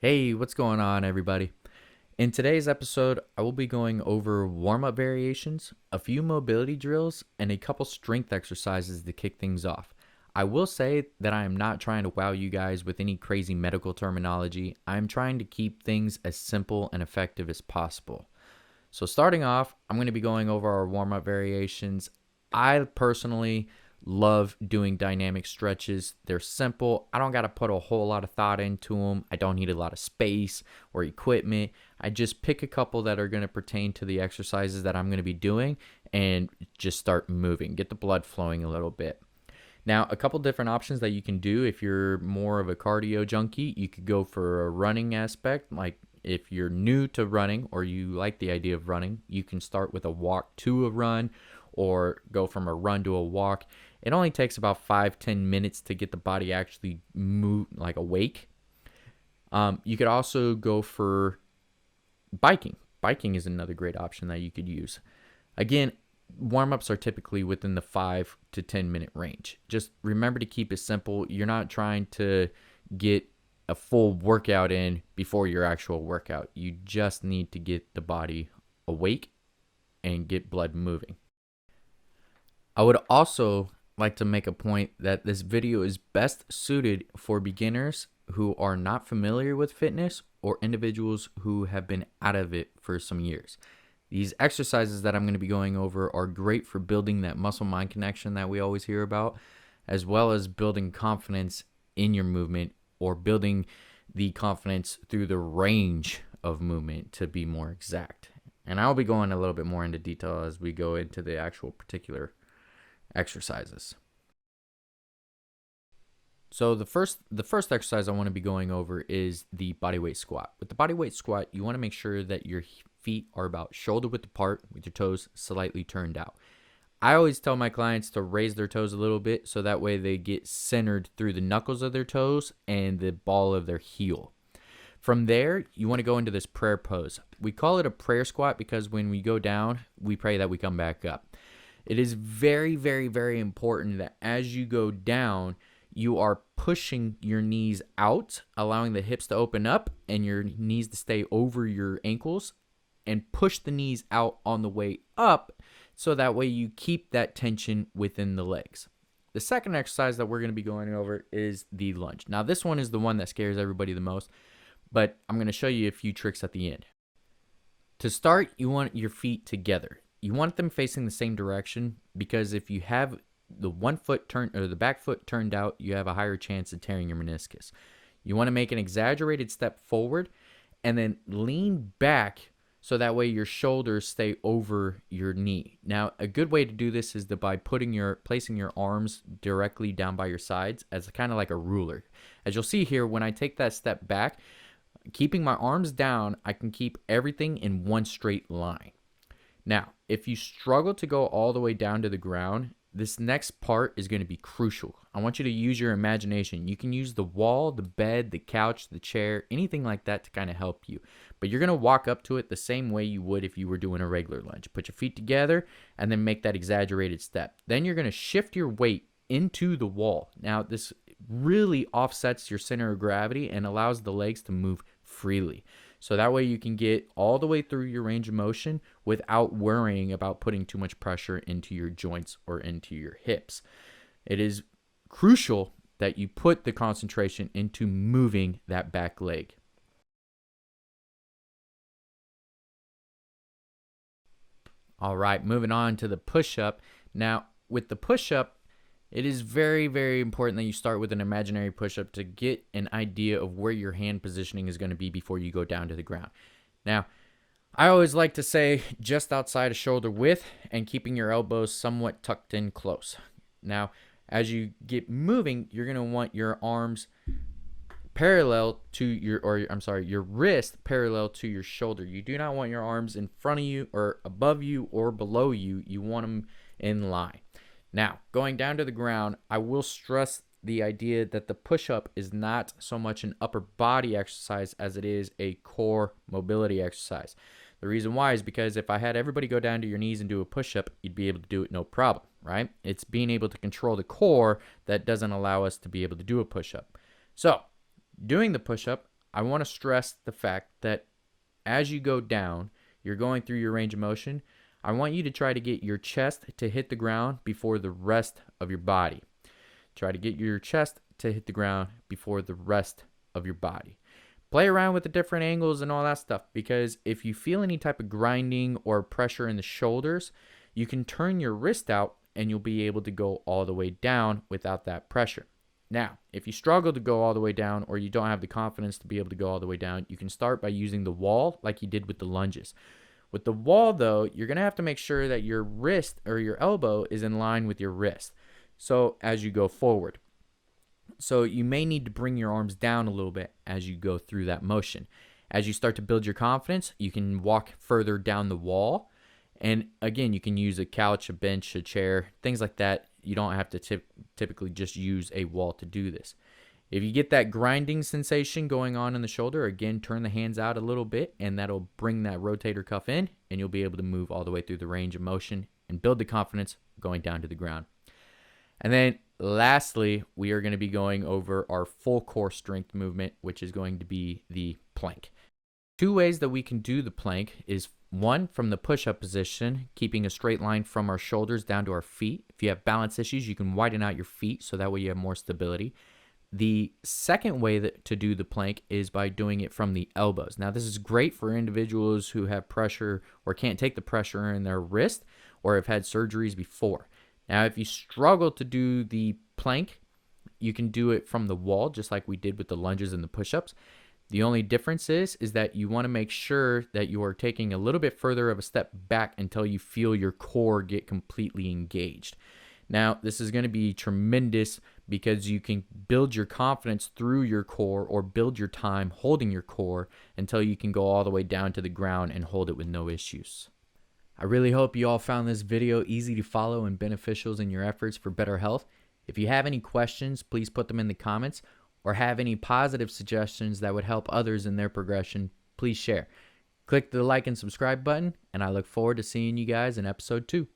Hey, what's going on, everybody? In today's episode, I will be going over warm up variations, a few mobility drills, and a couple strength exercises to kick things off. I will say that I am not trying to wow you guys with any crazy medical terminology. I am trying to keep things as simple and effective as possible. So, starting off, I'm going to be going over our warm up variations. I personally love doing dynamic stretches. They're simple. I don't got to put a whole lot of thought into them. I don't need a lot of space or equipment. I just pick a couple that are going to pertain to the exercises that I'm going to be doing and just start moving, get the blood flowing a little bit. Now, a couple different options that you can do if you're more of a cardio junkie, you could go for a running aspect. Like if you're new to running or you like the idea of running, you can start with a walk to a run or go from a run to a walk. It only takes about 5-10 minutes to get the body actually move, like awake. You could also go for biking. Biking is another great option that you could use. Again, warm-ups are typically within the 5 to 10 minute range. Just remember to keep it simple. You're not trying to get a full workout in before your actual workout. You just need to get the body awake and get blood moving. I would also like to make a point that this video is best suited for beginners who are not familiar with fitness or individuals who have been out of it for some years. These exercises that I'm going to be going over are great for building that muscle-mind connection that we always hear about, as well as building confidence in your movement or building the confidence through the range of movement, to be more exact. And I'll be going a little bit more into detail as we go into the actual particular exercises. So the first exercise I want to be going over is the bodyweight squat. With the bodyweight squat, you want to make sure that your feet are about shoulder width apart with your toes slightly turned out. I always tell my clients to raise their toes a little bit so that way they get centered through the knuckles of their toes and the ball of their heel. From there, you want to go into this prayer pose. We call it a prayer squat because when we go down, we pray that we come back up. It is very, very, very important that as you go down, you are pushing your knees out, allowing the hips to open up and your knees to stay over your ankles, and push the knees out on the way up so that way you keep that tension within the legs. The second exercise that we're going to be going over is the lunge. Now, this one is the one that scares everybody the most, but I'm going to show you a few tricks at the end. To start, you want your feet together. You want them facing the same direction because if you have the one foot turned or the back foot turned out, you have a higher chance of tearing your meniscus. You want to make an exaggerated step forward and then lean back so that way your shoulders stay over your knee. Now, a good way to do this is by placing your arms directly down by your sides as kind of like a ruler. As you'll see here, when I take that step back, keeping my arms down, I can keep everything in one straight line. Now, if you struggle to go all the way down to the ground, this next part is going to be crucial. I want you to use your imagination. You can use the wall, the bed, the couch, the chair, anything like that to kind of help you. But you're going to walk up to it the same way you would if you were doing a regular lunge. Put your feet together and then make that exaggerated step. Then you're going to shift your weight into the wall. Now, this really offsets your center of gravity and allows the legs to move freely. So that way you can get all the way through your range of motion without worrying about putting too much pressure into your joints or into your hips. It is crucial that you put the concentration into moving that back leg. All right, moving on to the push-up. Now, with the push-up, it is very, very important that you start with an imaginary push-up to get an idea of where your hand positioning is going to be before you go down to the ground. Now, I always like to say just outside of shoulder width and keeping your elbows somewhat tucked in close. Now, as you get moving, you're going to want your arms parallel to your wrist parallel to your shoulder. You do not want your arms in front of you or above you or below you. You want them in line. Now, going down to the ground, I will stress the idea that the push-up is not so much an upper body exercise as it is a core mobility exercise. The reason why is because if I had everybody go down to your knees and do a push-up, you'd be able to do it no problem, right? It's being able to control the core that doesn't allow us to be able to do a push-up. So, doing the push-up, I want to stress the fact that as you go down, you're going through your range of motion. I want you to try to get your chest to hit the ground before the rest of your body. Try to get your chest to hit the ground before the rest of your body. Play around with the different angles and all that stuff, because if you feel any type of grinding or pressure in the shoulders, you can turn your wrist out and you'll be able to go all the way down without that pressure. Now, if you struggle to go all the way down, or you don't have the confidence to be able to go all the way down, you can start by using the wall like you did with the lunges. With the wall, though, you're going to have to make sure that your wrist or your elbow is in line with your wrist. So as you go forward. So you may need to bring your arms down a little bit as you go through that motion. As you start to build your confidence, you can walk further down the wall. And again, you can use a couch, a bench, a chair, things like that. You don't have to typically just use a wall to do this. If you get that grinding sensation going on in the shoulder, again, turn the hands out a little bit, and that'll bring that rotator cuff in, and you'll be able to move all the way through the range of motion and build the confidence going down to the ground. And then lastly, we are going to be going over our full core strength movement, which is going to be the plank. Two ways that we can do the plank is one, from the push-up position, keeping a straight line from our shoulders down to our feet. If you have balance issues, you can widen out your feet so that way you have more stability. The second way to do the plank is by doing it from the elbows. Now, this is great for individuals who have pressure or can't take the pressure in their wrist or have had surgeries before. Now, if you struggle to do the plank, you can do it from the wall, just like we did with the lunges and the push-ups. The only difference is that you want to make sure that you are taking a little bit further of a step back until you feel your core get completely engaged. Now, this is going to be tremendous because you can build your confidence through your core, or build your time holding your core until you can go all the way down to the ground and hold it with no issues. I really hope you all found this video easy to follow and beneficial in your efforts for better health. If you have any questions, please put them in the comments, or have any positive suggestions that would help others in their progression, please share. Click the like and subscribe button, and I look forward to seeing you guys in episode 2.